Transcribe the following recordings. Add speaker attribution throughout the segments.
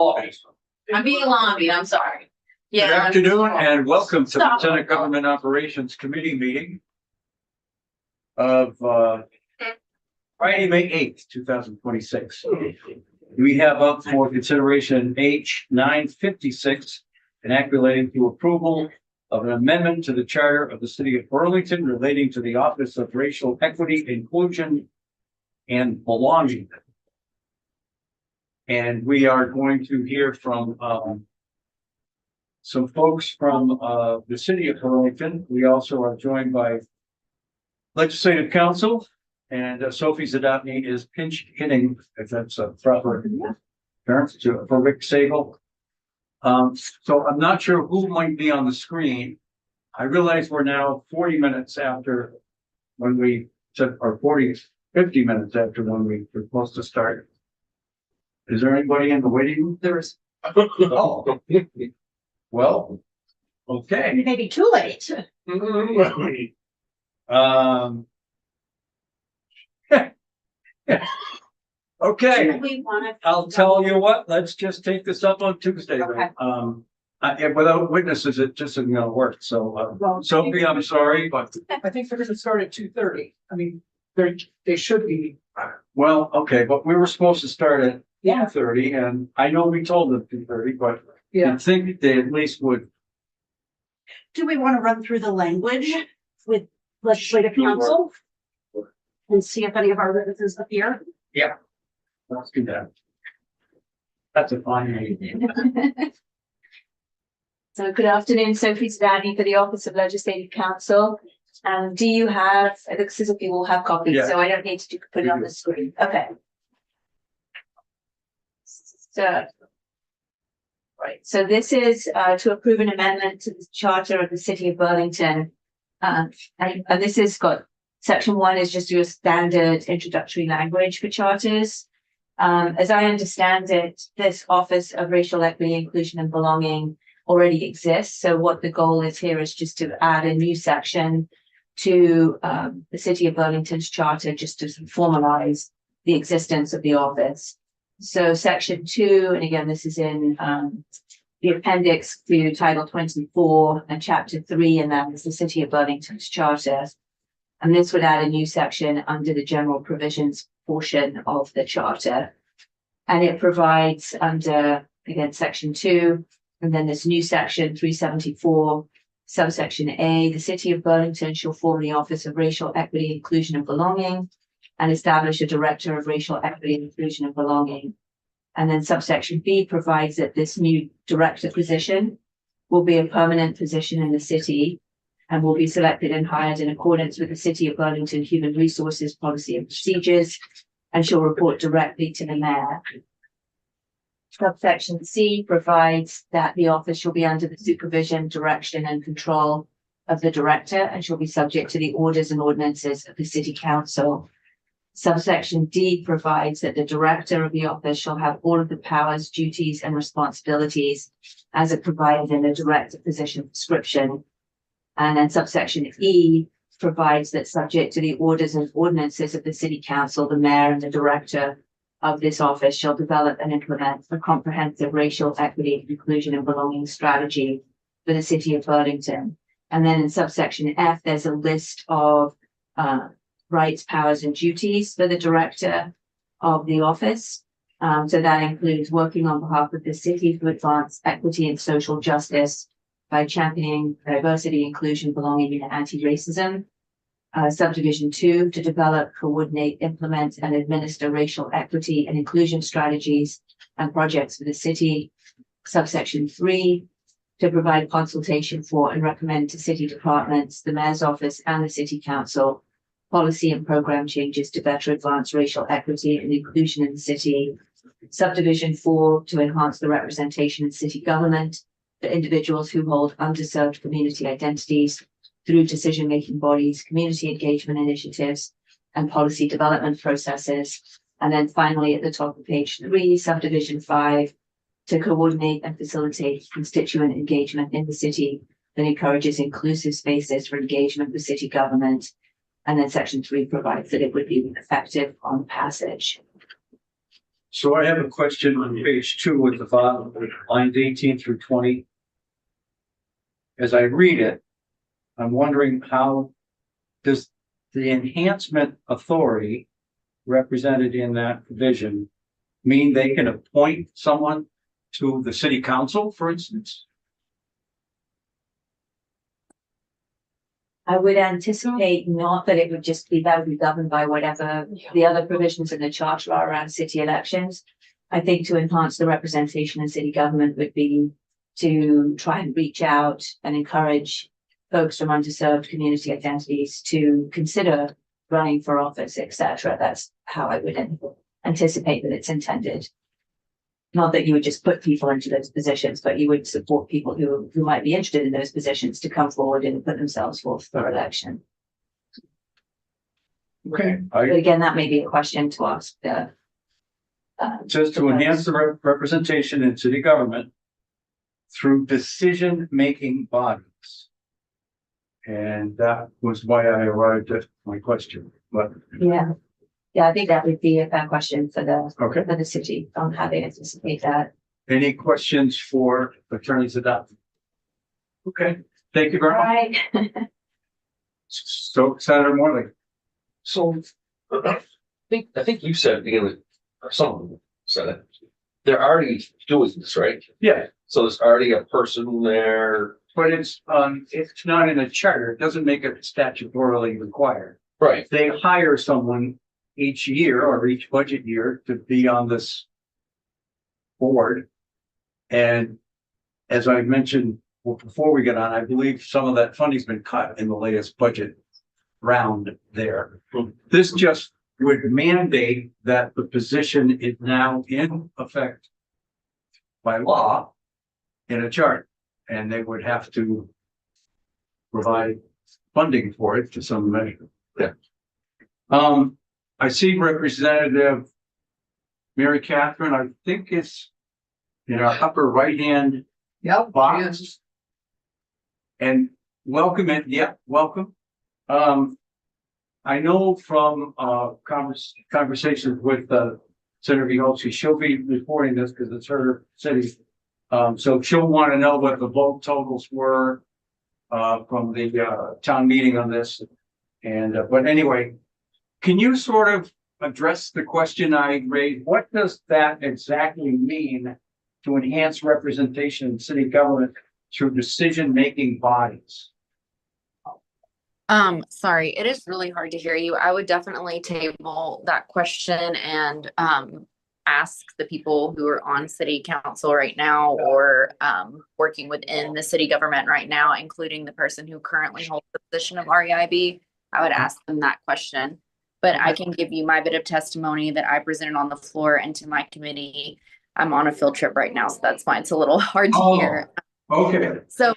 Speaker 1: I'm being lobbied, I'm sorry. Yeah.
Speaker 2: Good afternoon and welcome to the
Speaker 1: Stop.
Speaker 2: Senate Government Operations Committee meeting of Friday, May 8th, 2026. We have up for consideration H 956, an act relating to approval of an amendment to the charter of the city of Burlington relating to the Office of Racial Equity, Inclusion, and Belonging. And we are going to hear from some folks from the city of Burlington. We also are joined by Legislative Council, and Sophie Zadotny is pinch hitting, if that's a proper term, for Rick Sagel. So I'm not sure who might be on the screen. I realize we're now 40 minutes after when we said, or 50 minutes after when we were supposed to start. Is there anybody in the waiting room?
Speaker 1: There is.
Speaker 2: Oh. Well, okay.
Speaker 1: Maybe too late.
Speaker 2: Okay,
Speaker 1: We want
Speaker 2: I'll tell you what, let's just take this up on Tuesday.
Speaker 1: Okay.
Speaker 2: Without witnesses, it just isn't gonna work. So, Sophie, I'm sorry, but,
Speaker 3: I think they're gonna start at 2:30. I mean, they should be.
Speaker 2: well, okay, but we were supposed to start at
Speaker 3: Yeah.
Speaker 2: 1:30, and I know we told them 2:30, but
Speaker 3: Yeah.
Speaker 2: I think they at least would.
Speaker 1: Do we want to run through the language with legislative council? And see if any of our witnesses appear?
Speaker 2: Let's do that. That's a fine name.
Speaker 4: So good afternoon, Sophie Zadotny for the Office of Legislative Counsel. Do you have, it looks as if you all have copies,
Speaker 2: Yeah.
Speaker 4: so I don't need to put it on the screen. Okay. So, right, so this is to approve an amendment to the Charter of the City of Burlington. And this has got, section 1 is just your standard introductory language for charters. As I understand it, this Office of Racial Equity, Inclusion and Belonging already exists. So what the goal is here is just to add a new section to the City of Burlington's charter, just to formalize the existence of the office. So section 2, and again, this is in the appendix to Title 24 and Chapter 3, and that is the City of Burlington's charter. And this would add a new section under the general provisions portion of the charter. And it provides under, again, section 2, and then this new section 374, subsection A, the City of Burlington shall form the Office of Racial Equity, Inclusion and Belonging and establish a Director of Racial Equity, Inclusion and Belonging. And then subsection B provides that this new director position will be a permanent position in the city and will be selected and hired in accordance with the City of Burlington Human Resources Policy and Procedures and shall report directly to the mayor. Subsection C provides that the office shall be under the supervision, direction and control of the director and shall be subject to the orders and ordinances of the City Council. Subsection D provides that the director of the office shall have all of the powers, duties and responsibilities as it provided in the director position description. And then subsection E provides that subject to the orders and ordinances of the City Council, the mayor and the director of this office shall develop and implement a comprehensive racial equity, inclusion and belonging strategy for the City of Burlington. And then in subsection F, there's a list of rights, powers and duties for the director of the office. So that includes working on behalf of the city to advance equity and social justice by championing diversity, inclusion, belonging, and anti-racism. Subdivision 2, to develop, coordinate, implement, and administer racial equity and inclusion strategies and projects for the city. Subsection 3, to provide consultation for and recommend to city departments, the mayor's office, and the City Council policy and program changes to better advance racial equity and inclusion in the city. Subdivision 4, to enhance the representation in city government for individuals who hold underserved community identities through decision-making bodies, community engagement initiatives, and policy development processes. And then finally, at the top of page 3, subdivision 5, to coordinate and facilitate constituent engagement in the city that encourages inclusive spaces for engagement with city government. And then section 3 provides that it would be effective on passage.
Speaker 2: So I have a question on page 2 at the bottom, lines 18 through 20. As I read it, I'm wondering how does the enhancement authority represented in that provision mean they can appoint someone to the city council, for instance?
Speaker 4: I would anticipate not that it would just be, that would be governed by whatever the other provisions in the charter are around city elections. I think to enhance the representation in city government would be to try and reach out and encourage folks from underserved community identities to consider running for office, etc. That's how I would anticipate that it's intended. Not that you would just put people into those positions, but you would support people who might be interested in those positions to come forward and put themselves forth for election.
Speaker 2: Okay.
Speaker 4: But again, that may be a question to ask the.
Speaker 2: Just to enhance the representation in city government through decision-making bodies. And that was why I arrived at my question, but.
Speaker 4: Yeah, I think that would be a fair question for
Speaker 2: Okay.
Speaker 4: the city on how they anticipate that.
Speaker 2: Any questions for Attorney Zadot? Okay, thank you very much.
Speaker 4: Right.
Speaker 2: So Senator Morley.
Speaker 5: So I think you said, or someone said it. They're already doing this, right?
Speaker 2: Yeah,
Speaker 5: So there's already a person there.
Speaker 2: but it's not in a charter. It doesn't make it statutorily required.
Speaker 5: Right.
Speaker 2: They hire someone each year or each budget year to be on this board. And as I mentioned, well, before we get on, I believe some of that funding's been cut in the latest budget round there. This just would mandate that the position is now in effect by law in a chart, and they would have to provide funding for it to some measure.
Speaker 5: Yeah.
Speaker 2: I see Representative Mary Catherine, I think it's in our upper right-hand
Speaker 3: Yep.
Speaker 2: box.
Speaker 3: yes.
Speaker 2: And welcome it, yeah, welcome. I know from conversations with Senator Vigolsi, she'll be reporting this because it's her city. So she'll want to know what the vote totals were from the town meeting on this. And but anyway, can you sort of address the question I raised? What does that exactly mean to enhance representation in city government through decision-making bodies?
Speaker 6: Sorry, it is really hard to hear you. I would definitely table that question and ask the people who are on city council right now or working within the city government right now, including the person who currently holds the position of REIB. I would ask them that question. But I can give you my bit of testimony that I presented on the floor and to my committee. I'm on a field trip right now, so that's why it's a little hard to hear.
Speaker 2: Okay.
Speaker 6: So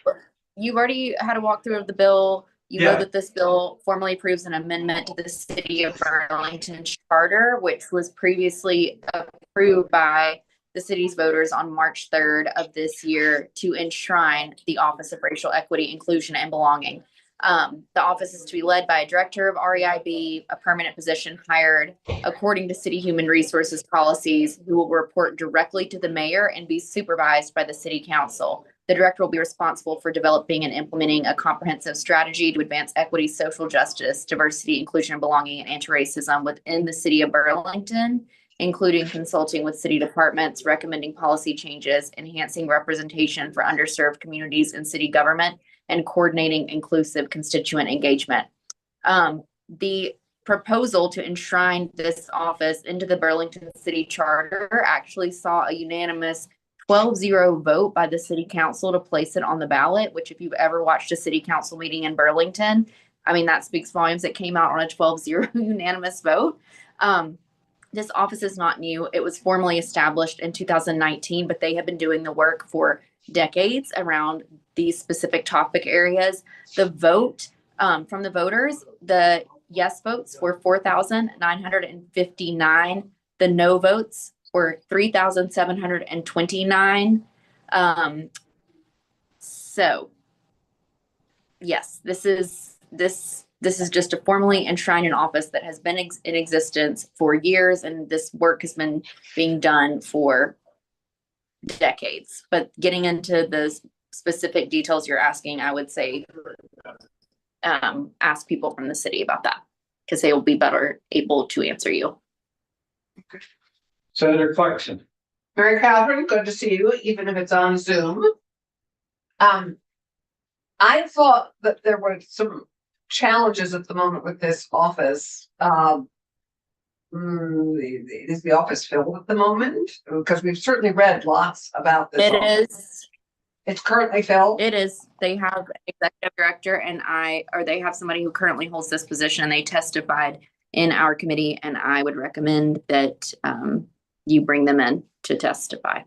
Speaker 6: you've already had a walkthrough of the bill. You know
Speaker 2: Yeah.
Speaker 6: that this bill formally approves an amendment to the City of Burlington Charter, which was previously approved by the city's voters on March 3rd of this year to enshrine the Office of Racial Equity, Inclusion, and Belonging. The office is to be led by a director of REIB, a permanent position hired according to city human resources policies, who will report directly to the mayor and be supervised by the city council. The director will be responsible for developing and implementing a comprehensive strategy to advance equity, social justice, diversity, inclusion, and belonging, and anti-racism within the city of Burlington, including consulting with city departments, recommending policy changes, enhancing representation for underserved communities in city government, and coordinating inclusive constituent engagement. The proposal to enshrine this office into the Burlington City Charter actually saw a unanimous 12-0 vote by the city council to place it on the ballot, which if you've ever watched a city council meeting in Burlington, I mean, that speaks volumes. It came out on a 12-0 unanimous vote. This office is not new. It was formally established in 2019, but they have been doing the work for decades around these specific topic areas. The vote from the voters, the yes votes were 4,959. The no votes were 3,729. So yes, this this is just to formally enshrine an office that has been in existence for years, and this work has been being done for decades. But getting into the specific details you're asking, I would say ask people from the city about that, because they will be better able to answer you.
Speaker 2: Senator Clarkson.
Speaker 3: Mary Catherine, good to see you, even if it's on Zoom. I thought that there were some challenges at the moment with this office. Is the office filled at the moment? Because we've certainly read lots about this.
Speaker 6: It
Speaker 3: office.
Speaker 6: is.
Speaker 3: It's currently filled.
Speaker 6: It is. They have an executive director or they have somebody who currently holds this position. They testified in our committee, and I would recommend that you bring them in to testify.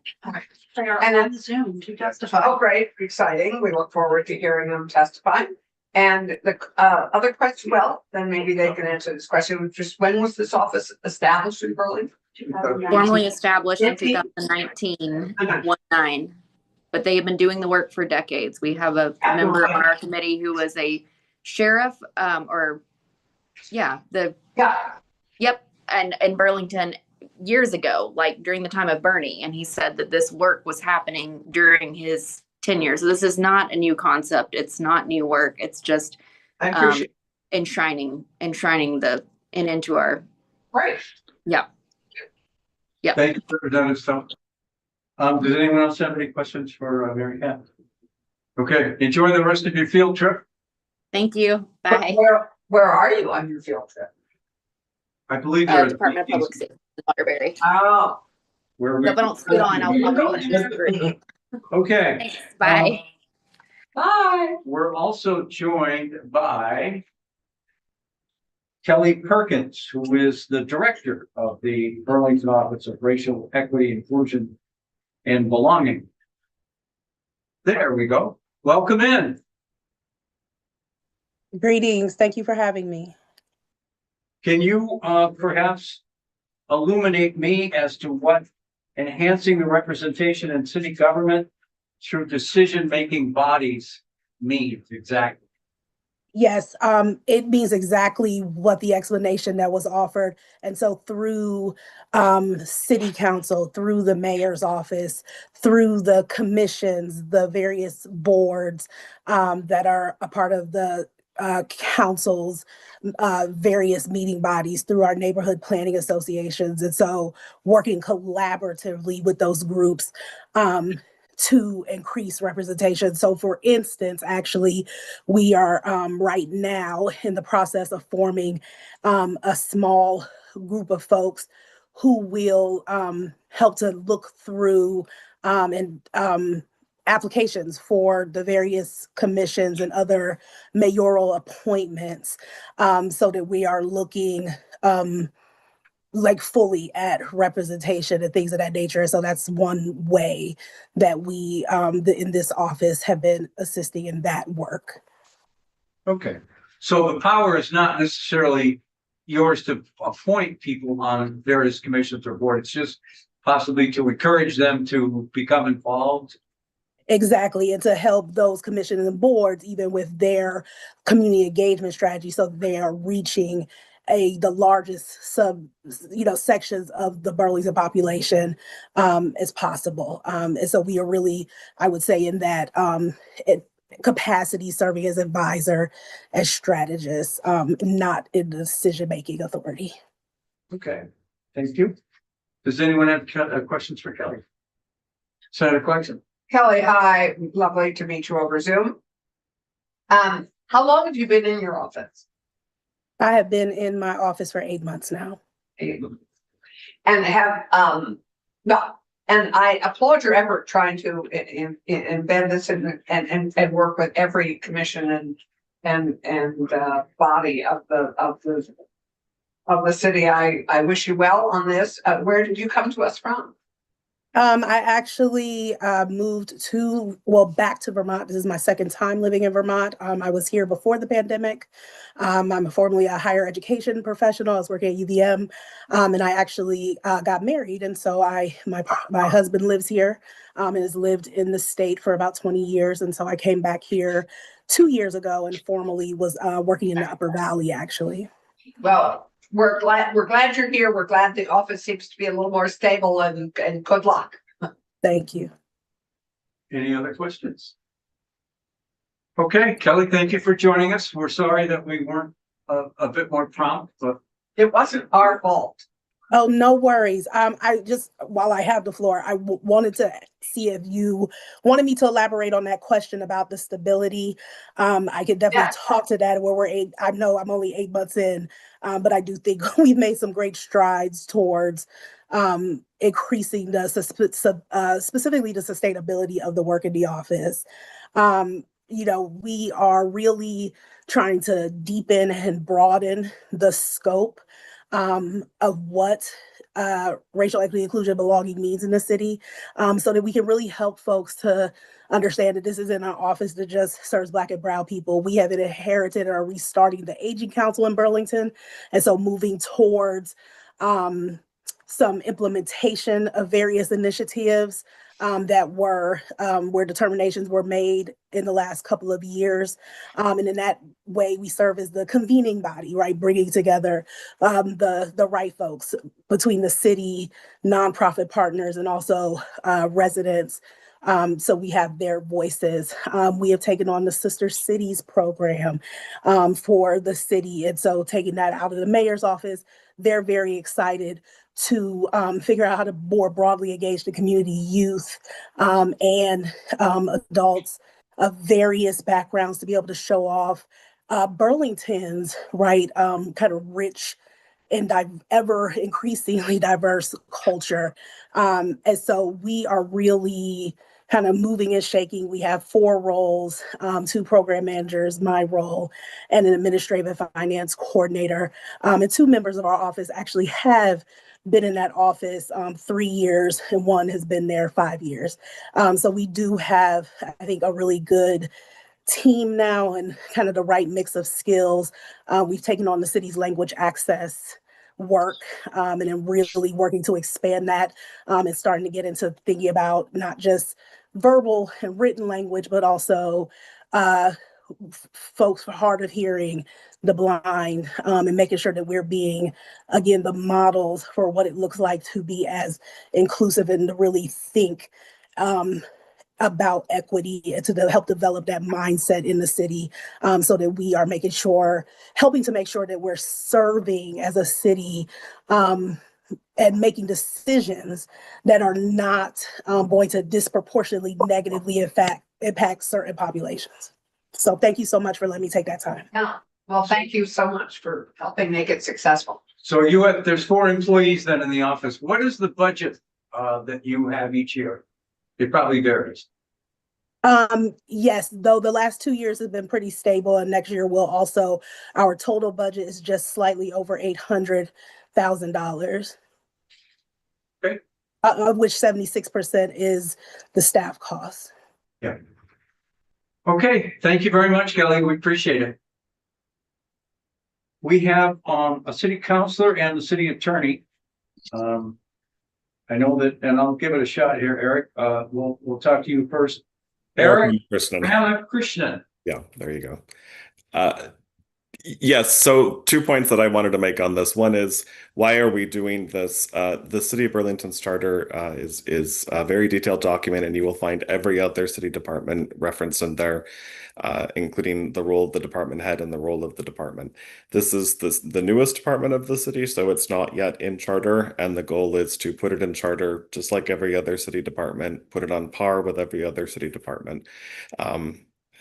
Speaker 1: They are
Speaker 3: And
Speaker 1: on Zoom to testify.
Speaker 3: Oh, great, exciting. We look forward to hearing them testify. And the other question, well, then maybe they can answer this question, just when was this office established in Burlington?
Speaker 6: Formally established in
Speaker 3: 19?
Speaker 6: 2019, but they have been doing the work for decades. We have a member on our committee who was a sheriff,
Speaker 3: Yeah,
Speaker 6: yep, and in Burlington years ago, like during the time of Bernie, and he said that this work was happening during his tenure. So this is not a new concept. It's not new work. It's just
Speaker 3: I appreciate
Speaker 6: enshrining into our,
Speaker 3: Right.
Speaker 6: yeah.
Speaker 2: Thank you, Representative Stone. Does anyone else have any questions for Mary Catherine? Okay, enjoy the rest of your field trip.
Speaker 6: Thank you. Bye.
Speaker 3: Where are you on your field trip?
Speaker 2: I believe there is.
Speaker 6: Department of Public Safety, Waterbury.
Speaker 3: Oh.
Speaker 2: Where
Speaker 6: No, but don't scoot on.
Speaker 2: Okay.
Speaker 6: Thanks. Bye.
Speaker 3: Bye.
Speaker 2: We're also joined by Kelly Perkins, who is the director of the Burlington Office of Racial Equity, Inclusion, and Belonging. There we go. Welcome in.
Speaker 7: Greetings. Thank you for having me.
Speaker 2: Can you perhaps illuminate me as to what enhancing the representation in city government through decision-making bodies means exactly?
Speaker 7: Yes, it means exactly what the explanation that was offered. And so through city council, through the mayor's office, through the commissions, the various boards that are a part of the council's various meeting bodies, through our neighborhood planning associations. And so working collaboratively with those groups to increase representation. So for instance, actually, we are right now in the process of forming a small group of folks who will help to look through and applications for the various commissions and other mayoral appointments, so that we are looking like fully at representation and things of that nature. So that's one way that we in this office have been assisting in that work.
Speaker 2: Okay, so the power is not necessarily yours to appoint people on various commissions or boards. It's just possibly to encourage them to become involved.
Speaker 7: Exactly, and to help those commissions and boards even with their community engagement strategy, so they are reaching the largest sections of the Burlington population as possible. And so we are really, I would say, in that capacity serving as advisor, as strategist, not in the decision-making authority.
Speaker 2: Okay, thank you. Does anyone have questions for Kelly? Senator Clarkson.
Speaker 3: Kelly, hi, lovely to meet you over Zoom. How long have you been in your office?
Speaker 7: I have been in my office for 8 months now.
Speaker 3: And have and I applaud your effort trying to embed this and work with every commission and body of the city. I wish you well on this. Where did you come to us from?
Speaker 7: I actually moved back to Vermont. This is my second time living in Vermont. I was here before the pandemic. I'm formerly a higher education professional. I was working at UVM, and I actually got married. And so my husband lives here and has lived in the state for about 20 years. And so I came back here 2 years ago and formerly was working in the Upper Valley, actually.
Speaker 3: Well, we're glad you're here. We're glad the office seems to be a little more stable, and good luck.
Speaker 7: Thank you.
Speaker 2: Any other questions? Okay, Kelly, thank you for joining us. We're sorry that we weren't a bit more prompt, but
Speaker 3: It wasn't our fault.
Speaker 7: Oh, no worries. I just, while I have the floor, I wanted to see if you wanted me to elaborate on that question about the stability. I could definitely talk to that where I know I'm only 8 months in, but I do think we've made some great strides towards increasing the specifically the sustainability of the work in the office. We are really trying to deepen and broaden the scope of what racial equity, inclusion, and belonging means in the city, so that we can really help folks to understand that this isn't an office that just serves Black and Brown people. We have inherited or are restarting the Aging Council in Burlington, and so moving towards some implementation of various initiatives that were where determinations were made in the last couple of years. And in that way, we serve as the convening body, right? Bringing together the right folks between the city, nonprofit partners, and also residents. So we have their voices. We have taken on the Sister Cities program for the city. And so taking that out of the mayor's office, they're very excited to figure out how to more broadly engage the community, youth, and adults of various backgrounds to be able to show off Burlington's right kind of rich and ever increasingly diverse culture. And so we are really kind of moving and shaking. We have 4 roles, 2 program managers, my role, and an administrative and finance coordinator. And 2 members of our office actually have been in that office 3 years, and 1 has been there 5 years. So we do have, I think, a really good team now and kind of the right mix of skills. We've taken on the city's language access work and then really working to expand that and starting to get into thinking about not just verbal and written language, but also folks hard of hearing, the blind, and making sure that we're being, again, the models for what it looks like to be as inclusive and to really think about equity and to help develop that mindset in the city, so that we are helping to make sure that we're serving as a city and making decisions that are not going to disproportionately negatively impact certain populations. So thank you so much for letting me take that time.
Speaker 3: Yeah. Well, thank you so much for helping make it successful.
Speaker 2: so there's 4 employees then in the office. What is the budget that you have each year? It probably varies.
Speaker 7: Yes, though the last 2 years have been pretty stable, and next year will also, our total budget is just slightly over $800,000.
Speaker 2: Okay.
Speaker 7: Of which 76% is the staff costs.
Speaker 2: Yeah. Okay, thank you very much, Kelly. We appreciate it. We have a city councilor and the city attorney. I know that, and I'll give it a shot here, Eric. We'll talk to you first. Eric Ramakrishnan.
Speaker 8: Yeah, there you go. Yes, so 2 points that I wanted to make on this. One is, why are we doing this? The City of Burlington's charter is a very detailed document, and you will find every other city department referenced in there, including the role of the department head and the role of the department. This is the newest department of the city, so it's not yet in charter, and the goal is to put it in charter just like every other city department, put it on par with every other city department.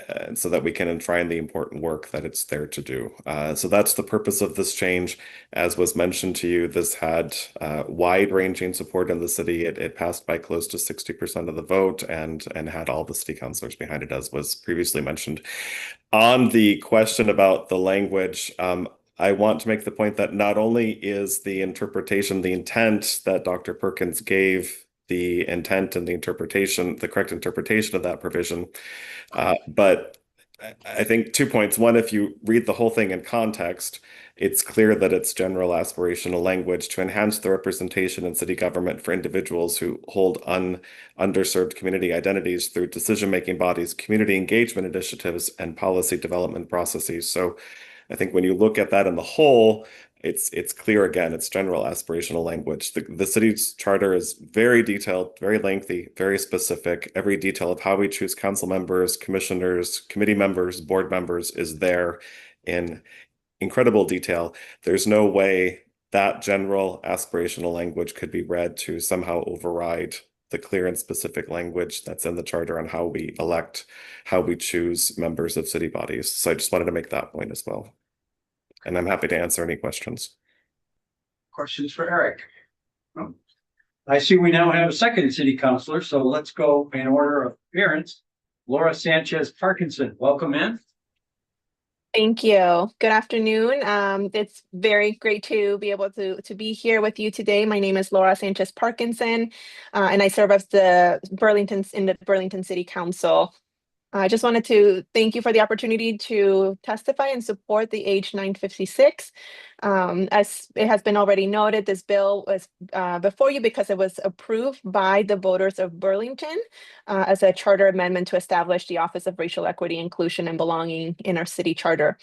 Speaker 8: And so that we can enshrine the important work that it's there to do. So that's the purpose of this change. As was mentioned to you, this had wide-ranging support in the city. It passed by close to 60% of the vote and had all the city councilors behind it, as was previously mentioned. On the question about the language, I want to make the point that not only is the interpretation, the intent that Dr. Perkins gave, the intent and the interpretation, the correct interpretation of that provision, but I think 2 points. One, if you read the whole thing in context, it's clear that it's general aspirational language to enhance the representation in city government for individuals who hold underserved community identities through decision-making bodies, community engagement initiatives, and policy development processes. So I think when you look at that in the whole, it's clear again, it's general aspirational language. The city's charter is very detailed, very lengthy, very specific. Every detail of how we choose council members, commissioners, committee members, board members is there in incredible detail. There's no way that general aspirational language could be read to somehow override the clear and specific language that's in the charter on how we elect, how we choose members of city bodies. So I just wanted to make that point as well. And I'm happy to answer any questions.
Speaker 2: Questions for Eric? No. I see we now have a second city councilor, so let's go in order of appearance. Laura Sanchez Parkinson, welcome in.
Speaker 9: Thank you. Good afternoon. It's very great to be able to be here with you today. My name is Laura Sanchez Parkinson, and I serve as the Burlington City Council. I just wanted to thank you for the opportunity to testify and support the H956. As it has been already noted, this bill was before you because it was approved by the voters of Burlington as a charter amendment to establish the Office of Racial Equity, Inclusion, and Belonging in our city charter.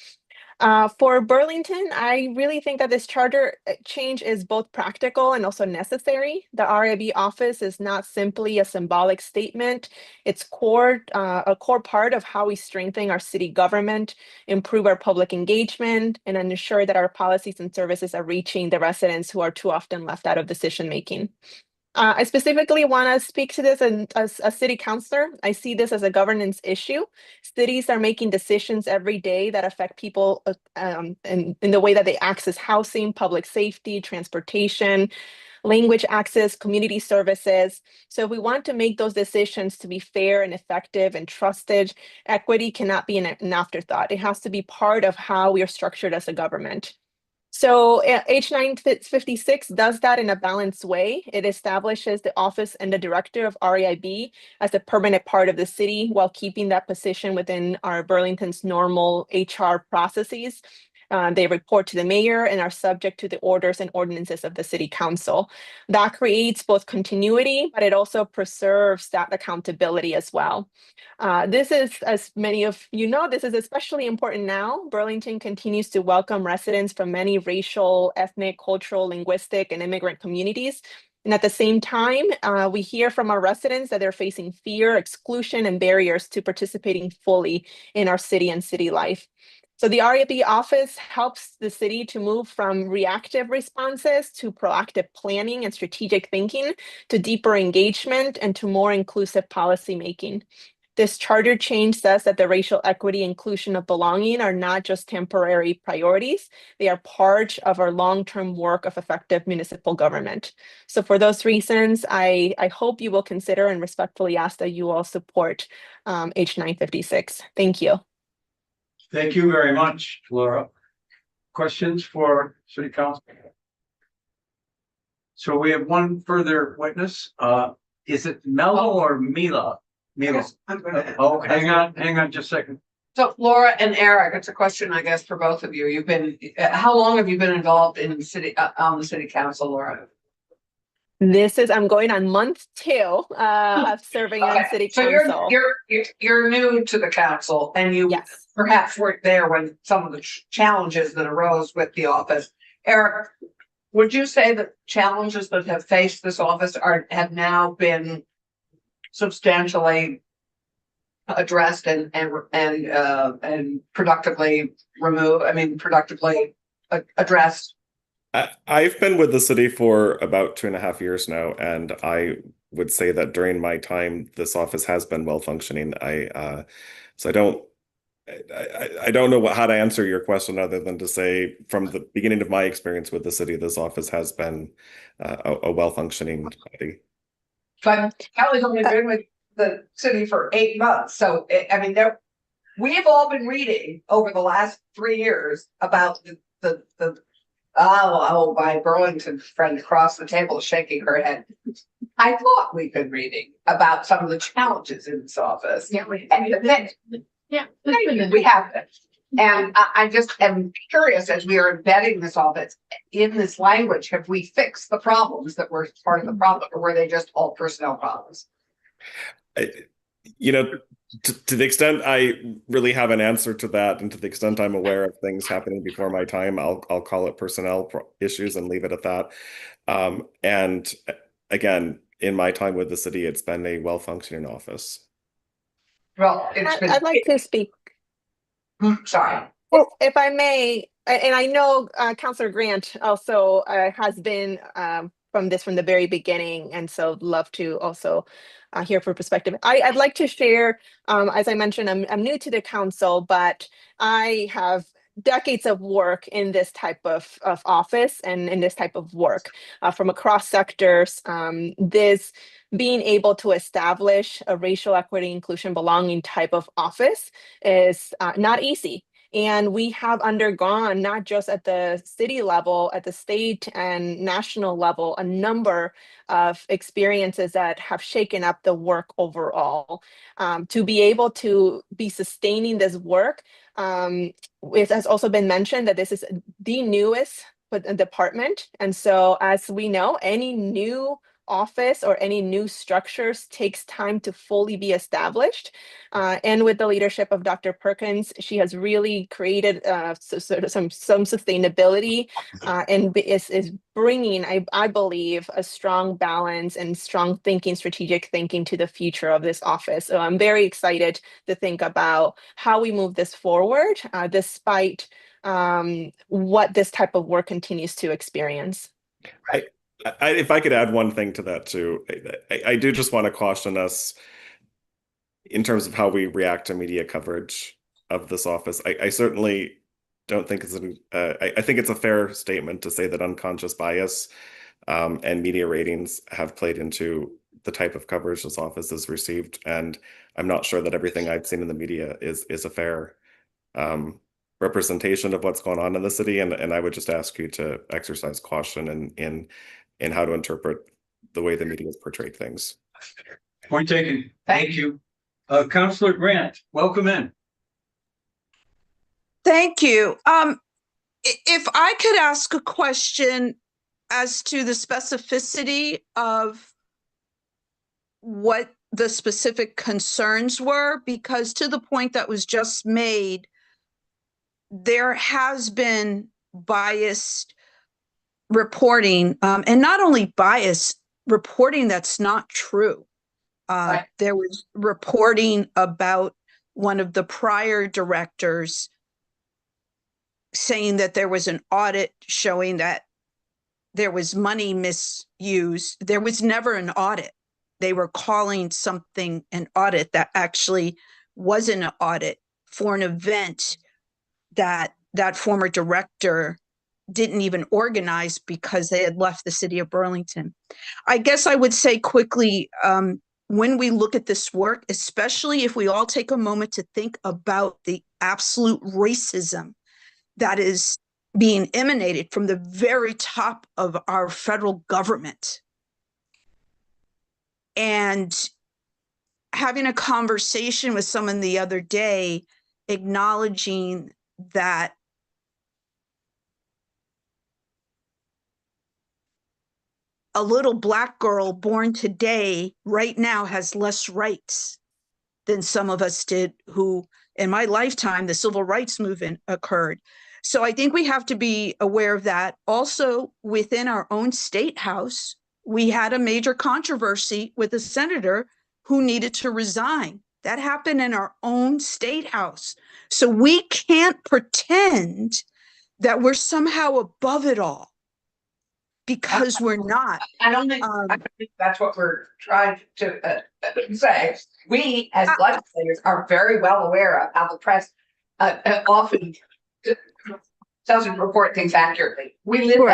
Speaker 9: For Burlington, I really think that this charter change is both practical and also necessary. The RIB office is not simply a symbolic statement. It's a core part of how we strengthen our city government, improve our public engagement, and ensure that our policies and services are reaching the residents who are too often left out of decision making. I specifically want to speak to this as a city councilor. I see this as a governance issue. Cities are making decisions every day that affect people in the way that they access housing, public safety, transportation, language access, community services. So if we want to make those decisions to be fair and effective and trusted, equity cannot be an afterthought. It has to be part of how we are structured as a government. So H956 does that in a balanced way. It establishes the office and the director of REIB as a permanent part of the city while keeping that position within our Burlington's normal HR processes. They report to the mayor and are subject to the orders and ordinances of the city council. That creates both continuity, but it also preserves that accountability as well. This is, as many of you know, this is especially important now. Burlington continues to welcome residents from many racial, ethnic, cultural, linguistic, and immigrant communities. And at the same time, we hear from our residents that they're facing fear, exclusion, and barriers to participating fully in our city and city life. So the REIB office helps the city to move from reactive responses to proactive planning and strategic thinking, to deeper engagement, and to more inclusive policymaking. This charter change says that the racial equity, inclusion, of belonging are not just temporary priorities. They are part of our long-term work of effective municipal government. So for those reasons, I hope you will consider and respectfully ask that you all support H956. Thank you.
Speaker 2: Thank you very much, Laura. Questions for City Council? So we have one further witness. Is it Mello or Mila? Mila.
Speaker 3: Yes, I'm gonna.
Speaker 2: Oh, hang on just a second.
Speaker 3: So Laura and Eric, it's a question, I guess, for both of you. You've been, how long have you been involved in the city, on the city council, Laura?
Speaker 9: I'm going on month 2 of serving on city
Speaker 3: So
Speaker 9: council.
Speaker 3: you're new to the council, and you
Speaker 9: Yes.
Speaker 3: perhaps weren't there when some of the challenges that arose with the office. Eric, would you say that challenges that have faced this office have now been substantially addressed and productively removed? I mean, productively addressed?
Speaker 8: I've been with the city for about 2.5 years now, and I would say that during my time, this office has been well functioning. So I don't know how to answer your question other than to say from the beginning of my experience with the city, this office has been a well functioning body.
Speaker 3: But Kelly's only been with the city for 8 months, so I mean, we've all been reading over the last 3 years about my Burlington friend across the table is shaking her head. I thought we've been reading about some of the challenges in this office.
Speaker 1: Yeah,
Speaker 3: Yeah. We have it. And I just am curious, as we are embedding this all that's in this language, have we fixed the problems that were part of the problem, or were they just all personnel problems?
Speaker 8: You know, to the extent I really have an answer to that, and to the extent I'm aware of things happening before my time, I'll call it personnel issues and leave it at that. And again, in my time with the city, it's been a well-functioning office.
Speaker 3: Well, it's been.
Speaker 9: I'd like to speak.
Speaker 3: Sorry.
Speaker 9: If I may, and I know Councillor Grant also has been from the very beginning, and so love to also hear her perspective. I'd like to share, as I mentioned, I'm new to the council, but I have decades of work in this type of office and in this type of work from across sectors. This being able to establish a racial equity, inclusion, belonging type of office is not easy. And we have undergone, not just at the city level, at the state and national level, a number of experiences that have shaken up the work overall. To be able to be sustaining this work, it has also been mentioned that this is the newest department. And so as we know, any new office or any new structures takes time to fully be established. And with the leadership of Dr. Perkins, she has really created some sustainability and is bringing, I believe, a strong balance and strong thinking, strategic thinking to the future of this office. So I'm very excited to think about how we move this forward, despite what this type of work continues to experience.
Speaker 8: Right. If I could add one thing to that too, I do just want to caution us in terms of how we react to media coverage of this office. I certainly don't think I think it's a fair statement to say that unconscious bias and media ratings have played into the type of coverage this office has received. And I'm not sure that everything I've seen in the media is a fair representation of what's going on in the city. And I would just ask you to exercise caution in how to interpret the way the media has portrayed things.
Speaker 2: Point taken. Thank you. Councillor Grant, welcome in.
Speaker 10: Thank you. If I could ask a question as to the specificity of what the specific concerns were, because to the point that was just made, there has been biased reporting, and not only biased reporting that's not true.
Speaker 3: Right.
Speaker 10: There was reporting about one of the prior directors saying that there was an audit showing that there was money misused. There was never an audit. They were calling something an audit that actually wasn't an audit for an event that that former director didn't even organize because they had left the city of Burlington. I guess I would say quickly, when we look at this work, especially if we all take a moment to think about the absolute racism that is being emanated from the very top of our federal government. And having a conversation with someone the other day, acknowledging that a little Black girl born today, right now, has less rights than some of us did who, in my lifetime, the civil rights movement occurred. So I think we have to be aware of that. Also, within our own state house, we had a major controversy with a senator who needed to resign. That happened in our own state house. So we can't pretend that we're somehow above it all, because we're not.
Speaker 3: I don't think that's what we're trying to say. We, as legislators, are very well aware of how the press often doesn't report things accurately. We live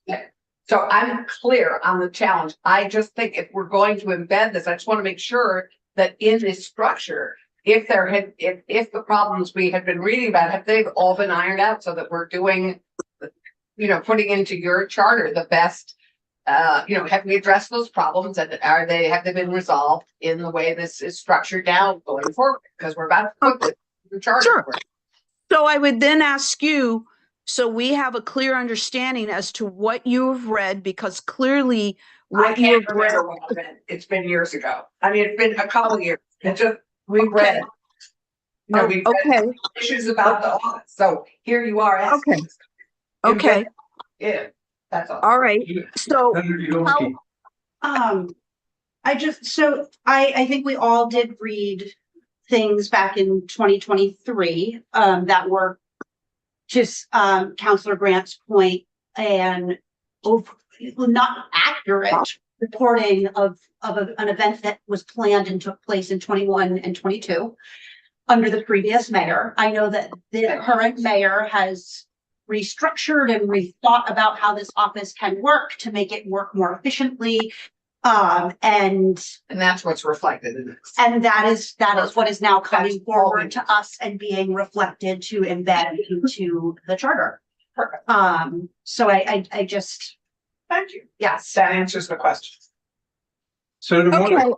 Speaker 3: that. So I'm clear on the challenge. I just think if we're going to embed this, I just want to make sure that in this structure, if the problems we had been reading about, have they all been ironed out so that we're doing, putting into your charter the best, have we addressed those problems, and have they been resolved in the way this is structured now going forward? Because we're about to put this the charter.
Speaker 10: Sure. So I would then ask you, so we have a clear understanding as to what you have read, because clearly
Speaker 3: I
Speaker 10: what you
Speaker 3: can't
Speaker 10: have read.
Speaker 3: remember what I read. It's been years ago. I mean, it's been a couple of years. It's just, we read. No, we read
Speaker 10: Okay,
Speaker 3: issues about the office. So here you are asking.
Speaker 10: Okay. okay,
Speaker 3: Yeah, that's all.
Speaker 10: all right. So
Speaker 2: Senator Yagowski.
Speaker 1: I think we all did read things back in 2023, that were just, Counselor Grant's point and not accurate reporting of an event that was planned and took place in 21 and 22 under the previous mayor. I know that the current mayor has restructured and rethought about how this office can work to make it work more efficiently. And
Speaker 3: that's what's reflected in this.
Speaker 1: and that is what is now coming forward to us and being reflected to embed into the charter.
Speaker 3: Perfect.
Speaker 1: So I just,
Speaker 3: Thank you.
Speaker 1: yes.
Speaker 3: That answers the question.
Speaker 2: Senator
Speaker 10: okay,
Speaker 2: Moore.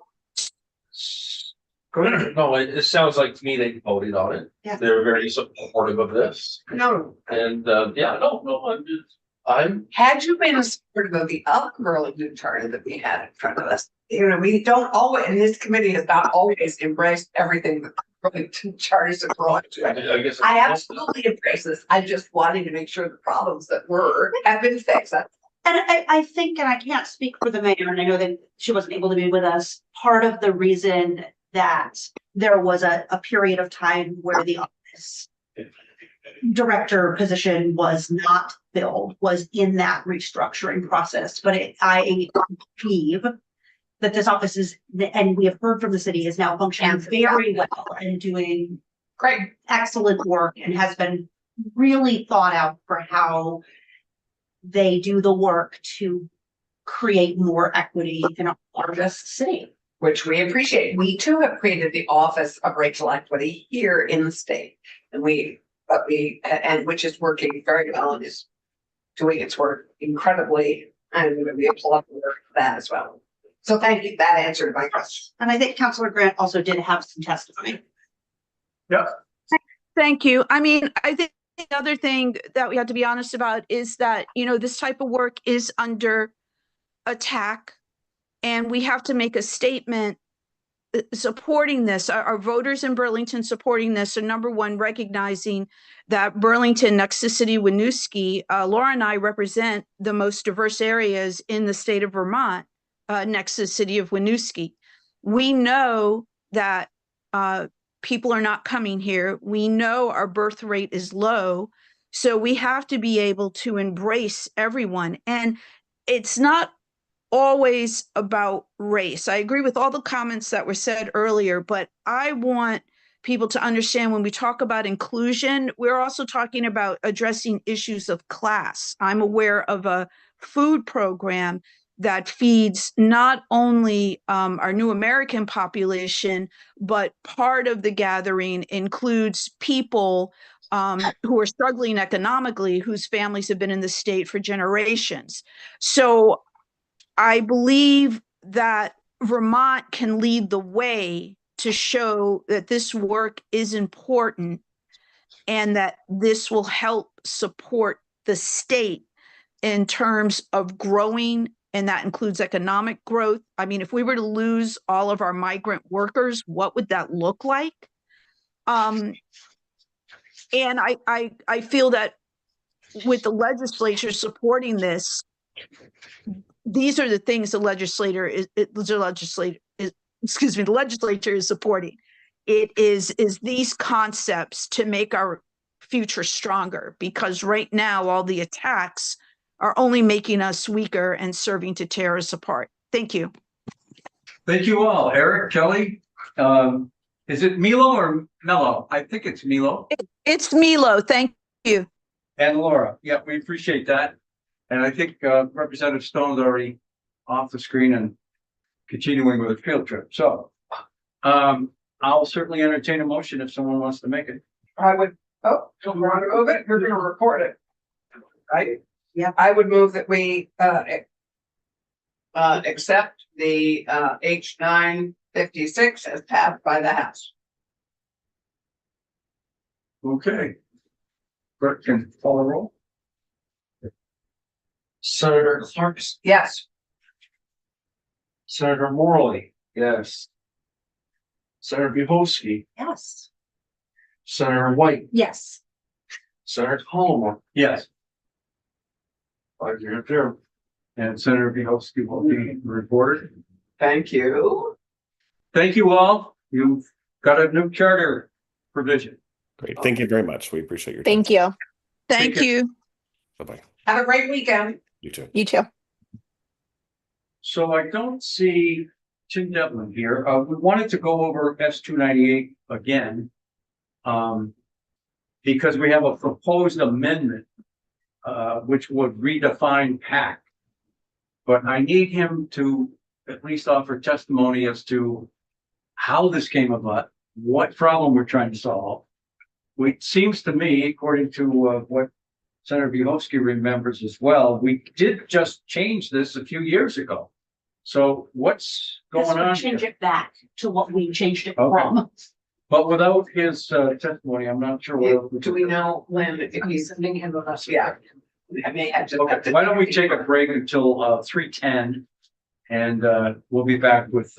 Speaker 2: Go ahead.
Speaker 5: No, it sounds like to me they voted on it.
Speaker 1: Yeah.
Speaker 5: They're very supportive of this.
Speaker 3: No,
Speaker 5: And, yeah, no, I'm
Speaker 3: had you been supportive of the other Burlington charter that we had in front of us, you know, we don't always, and this committee has not always embraced everything that Burlington charters are brought to.
Speaker 5: I guess.
Speaker 3: I absolutely embrace this. I just wanted to make sure the problems that were have been fixed.
Speaker 1: And I think, and I can't speak for the mayor, and I know that she wasn't able to be with us, part of the reason that there was a period of time where the office director position was not filled was in that restructuring process. But I believe that this office is, and we have heard from the city, is now functioning very well and doing
Speaker 3: Great.
Speaker 1: excellent work and has been really thought out for how they do the work to create more equity in our largest city.
Speaker 3: Which we appreciate. We too have created the Office of Racial Equity here in the state. And which is working very well and is doing its work incredibly. And we applaud the work for that as well. So thank you. That answered my question.
Speaker 1: And I think Councilor Grant also did have some testimony.
Speaker 2: Yeah.
Speaker 10: thank you. I mean, I think the other thing that we have to be honest about is that, you know, this type of work is under attack. And we have to make a statement supporting this. Our voters in Burlington supporting this are, number one, recognizing that Burlington, next to City of Winooski, Laura and I represent the most diverse areas in the state of Vermont, next to the City of Winooski. We know that people are not coming here. We know our birth rate is low. So we have to be able to embrace everyone. And it's not always about race. I agree with all the comments that were said earlier, but I want people to understand when we talk about inclusion, we're also talking about addressing issues of class. I'm aware of a food program that feeds not only our new American population, but part of the gathering includes people who are struggling economically, whose families have been in the state for generations. So I believe that Vermont can lead the way to show that this work is important and that this will help support the state in terms of growing, and that includes economic growth. I mean, if we were to lose all of our migrant workers, what would that look like? And I feel that with the legislature supporting this, these are the things the legislature is supporting. It is these concepts to make our future stronger, because right now all the attacks are only making us weaker and serving to tear us apart. Thank you.
Speaker 2: Thank you all. Eric, Kelly, is it Milo or Mello? I think it's Milo.
Speaker 10: It's Milo. Thank you.
Speaker 2: And Laura. Yeah, we appreciate that. And I think Representative Stone's already off the screen and continuing with a field trip. So I'll certainly entertain a motion if someone wants to make it.
Speaker 3: I would, so we're going to move it. We're going to record it. Right?
Speaker 1: Yeah.
Speaker 3: I would move that we accept the H 956 as passed by the House.
Speaker 2: Okay. Clerk can call the roll.
Speaker 5: Senator Clark,
Speaker 3: Yes.
Speaker 5: Senator Morley, yes. Senator Buhosky,
Speaker 1: Yes.
Speaker 5: Senator White,
Speaker 1: Yes.
Speaker 5: Senator Colomar,
Speaker 2: Yes,
Speaker 5: 5-0.
Speaker 2: and Senator Bielanski will be reported.
Speaker 3: Thank you.
Speaker 2: Thank you all. You've got a new charter provision.
Speaker 8: Great. Thank you very much. We appreciate your time.
Speaker 9: Thank you.
Speaker 10: Thank
Speaker 2: care.
Speaker 10: you.
Speaker 8: Bye-bye.
Speaker 3: Have a great weekend.
Speaker 8: You too.
Speaker 9: You too.
Speaker 2: So I don't see Tim Devlin here. We wanted to go over S-298 again. Because we have a proposed amendment, which would redefine PAC. But I need him to at least offer testimony as to how this came about, what problem we're trying to solve. It seems to me, according to what Senator Bielanski remembers as well, we did just change this a few years ago. So what's going on here?
Speaker 1: Change it back to what we changed it
Speaker 2: Okay.
Speaker 1: from.
Speaker 2: But without his testimony, I'm not sure what.
Speaker 3: Do we know when, if he's sending him a message? Yeah. I may have to.
Speaker 2: Okay, why don't we take a break until 3:10 and we'll be back with